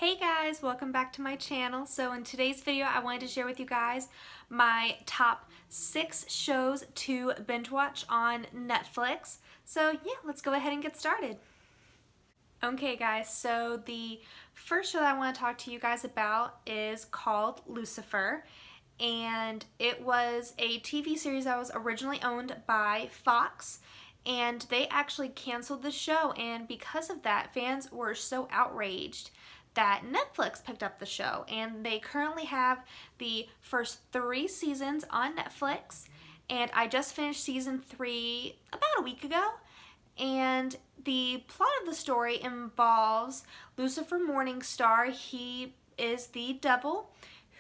Hey guys, welcome back to my channel. So in today's video, I wanted to share with you guys my top 6 shows to binge watch on Netflix. So yeah, let's go ahead and get started. Okay guys, so the first show that I want to talk to you guys about is called Lucifer. And it was a TV series that was originally owned by Fox, and they actually canceled the show, and because of that, fans were so outraged that Netflix picked up the show, and they currently have the first 3 seasons on Netflix, and I just finished season 3 about a week ago. And the plot of the story involves Lucifer Morningstar. He is the devil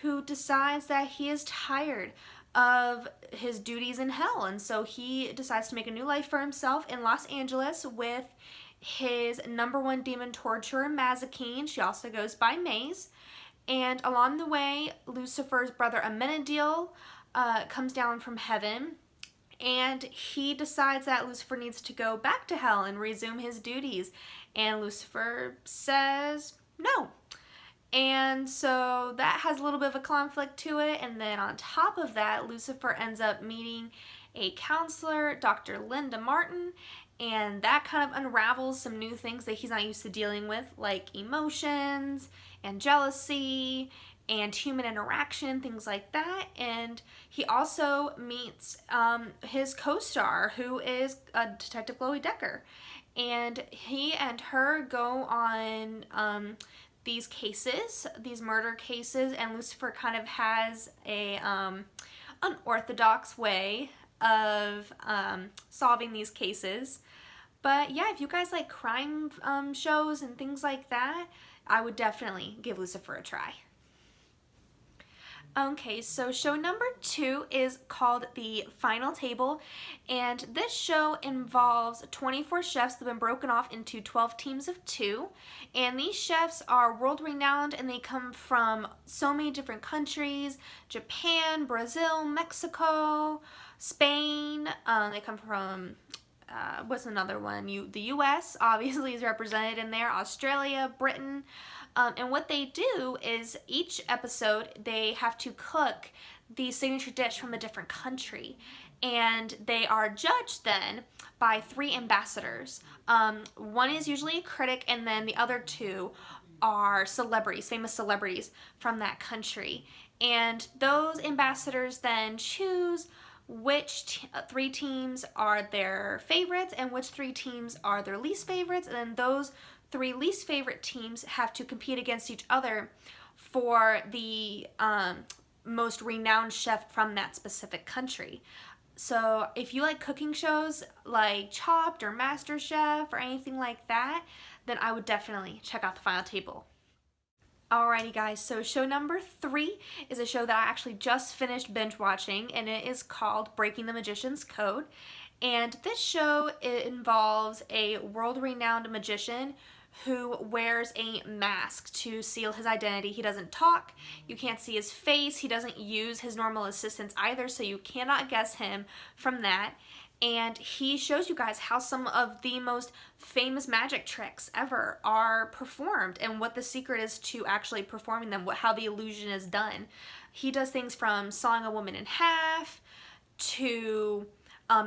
who decides that he is tired of his duties in hell, and so he decides to make a new life for himself in Los Angeles with his #1 demon torturer, Mazikeen. She also goes by Maze. And along the way, Lucifer's brother Amenadiel comes down from heaven, and he decides that Lucifer needs to go back to hell and resume his duties, and Lucifer says no. And so that has a little bit of a conflict to it, and then on top of that, Lucifer ends up meeting a counselor, Dr. Linda Martin, and that kind of unravels some new things that he's not used to dealing with, like emotions and jealousy and human interaction, things like that. And he also meets his co-star, who is Detective Chloe Decker, and he and her go on these cases, these murder cases, and Lucifer kind of has a unorthodox way of solving these cases. But yeah, if you guys like crime shows and things like that, I would definitely give Lucifer a try. Okay, so show number 2 is called The Final Table, and this show involves 24 chefs that have been broken off into 12 teams of 2, and these chefs are world-renowned, and they come from so many different countries: Japan, Brazil, Mexico, Spain. They come from what's another one? The U.S. obviously is represented in there, Australia, Britain. And what they do is each episode they have to cook the signature dish from a different country, and they are judged then by 3 ambassadors. One is usually a critic, and then the other 2 are celebrities, famous celebrities from that country. And those ambassadors then choose which 3 teams are their favorites and which 3 teams are their least favorites, and then those 3 least favorite teams have to compete against each other for the most renowned chef from that specific country. So if you like cooking shows like Chopped or MasterChef or anything like that, then I would definitely check out The Final Table. Alrighty guys, so show number 3 is a show that I actually just finished binge watching, and it is called Breaking the Magician's Code. And this show, it involves a world-renowned magician who wears a mask to seal his identity. He doesn't talk, you can't see his face, he doesn't use his normal assistants either, so you cannot guess him from that. And he shows you guys how some of the most famous magic tricks ever are performed and what the secret is to actually performing them, how the illusion is done. He does things from sawing a woman in half to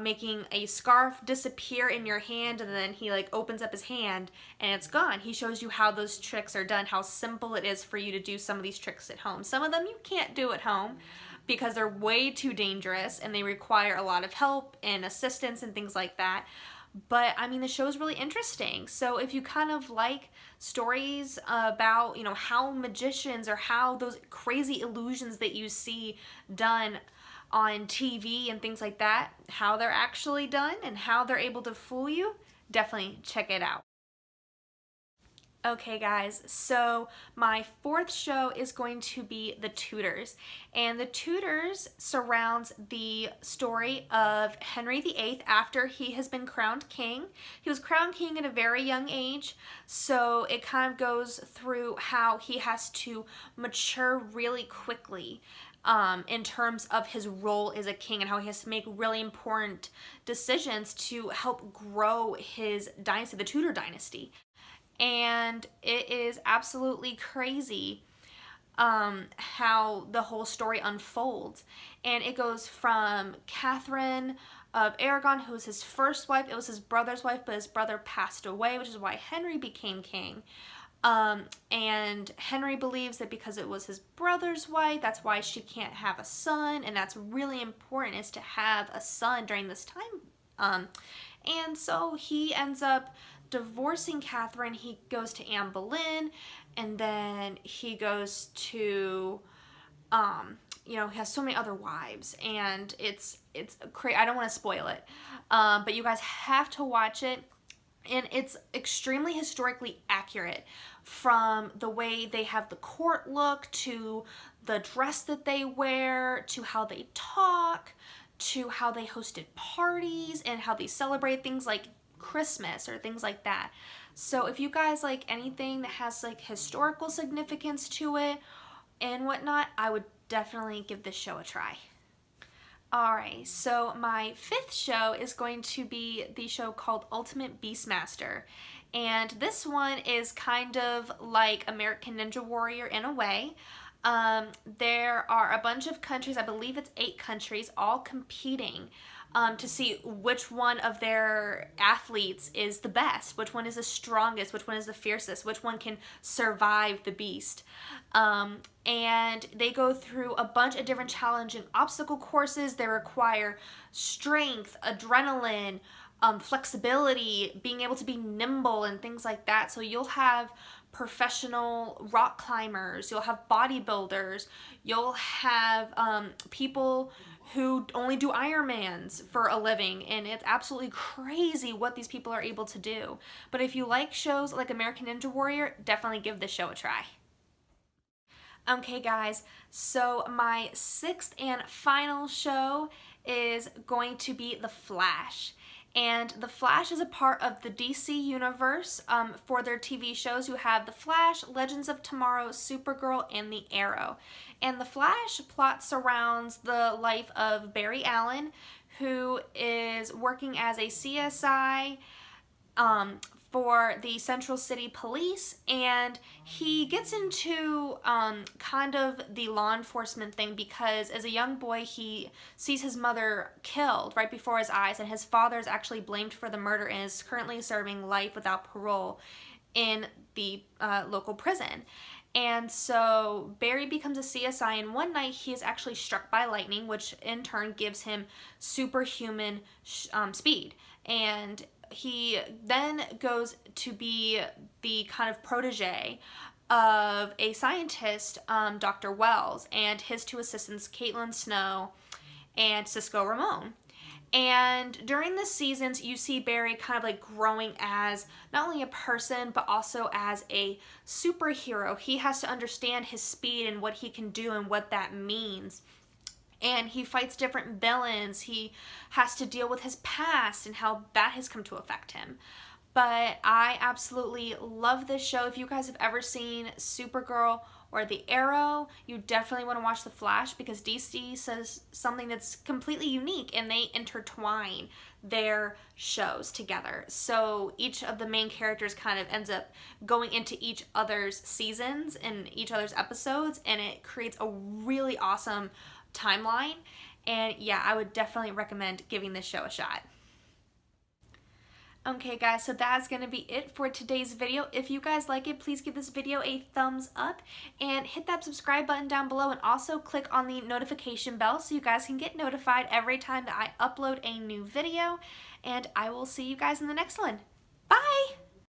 making a scarf disappear in your hand, and then he like opens up his hand and it's gone. He shows you how those tricks are done, how simple it is for you to do some of these tricks at home. Some of them you can't do at home because they're way too dangerous and they require a lot of help and assistance and things like that. But I mean, the show is really interesting. So if you kind of like stories about, you know, how magicians or how those crazy illusions that you see done on TV and things like that, how they're actually done and how they're able to fool you, definitely check it out. Okay guys, so my 4th show is going to be The Tutors, and The Tutors surrounds the story of Henry VIII after he has been crowned king. He was crowned king at a very young age, so it kind of goes through how he has to mature really quickly in terms of his role as a king, and how he has to make really important decisions to help grow his dynasty, the Tudor dynasty. and it is absolutely crazy how the whole story unfolds. And it goes from Catherine of Aragon, who was his first wife. It was his brother's wife, but his brother passed away, which is why Henry became king. And Henry believes that because it was his brother's wife, that's why she can't have a son, and that's really important, is to have a son during this time. And so he ends up divorcing Catherine. He goes to Anne Boleyn, and then he goes to, he has so many other wives, and it's crazy. I don't want to spoil it, but you guys have to watch it. And it's extremely historically accurate, from the way they have the court look, to the dress that they wear, to how they talk, to how they hosted parties, and how they celebrate things like Christmas or things like that. So if you guys like anything that has like historical significance to it and whatnot, I would definitely give this show a try. Alright, so my fifth show is going to be the show called Ultimate Beastmaster. And this one is kind of like American Ninja Warrior in a way. There are a bunch of countries, I believe it's 8 countries, all competing to see which one of their athletes is the best, which one is the strongest, which one is the fiercest, which one can survive the beast. And they go through a bunch of different challenging obstacle courses. They require strength, adrenaline, flexibility, being able to be nimble, and things like that. So you'll have professional rock climbers, you'll have bodybuilders, you'll have people who only do Ironmans for a living, and it's absolutely crazy what these people are able to do. But if you like shows like American Ninja Warrior, definitely give this show a try. Okay guys, so my 6th and final show is going to be The Flash. And The Flash is a part of the DC universe for their TV shows. You have The Flash, Legends of Tomorrow, Supergirl, and The Arrow. And The Flash plot surrounds the life of Barry Allen, who is working as a CSI for the Central City Police, and he gets into kind of the law enforcement thing because as a young boy he sees his mother killed right before his eyes, and his father is actually blamed for the murder and is currently serving life without parole in the local prison. And so Barry becomes a CSI, and one night he is actually struck by lightning, which in turn gives him superhuman speed. And he then goes to be the kind of protege of a scientist, Dr. Wells, and his 2 assistants, Caitlin Snow and Cisco Ramon. And during the seasons, you see Barry kind of like growing as not only a person, but also as a superhero. He has to understand his speed and what he can do and what that means. And he fights different villains. He has to deal with his past and how that has come to affect him. But I absolutely love this show. If you guys have ever seen Supergirl or The Arrow, you definitely want to watch The Flash, because DC says something that's completely unique, and they intertwine their shows together. So each of the main characters kind of ends up going into each other's seasons and each other's episodes, and it creates a really awesome timeline. And yeah, I would definitely recommend giving this show a shot. Okay guys, so that's going to be it for today's video. If you guys like it, please give this video a thumbs up and hit that subscribe button down below, and also click on the notification bell so you guys can get notified every time that I upload a new video. And I will see you guys in the next one.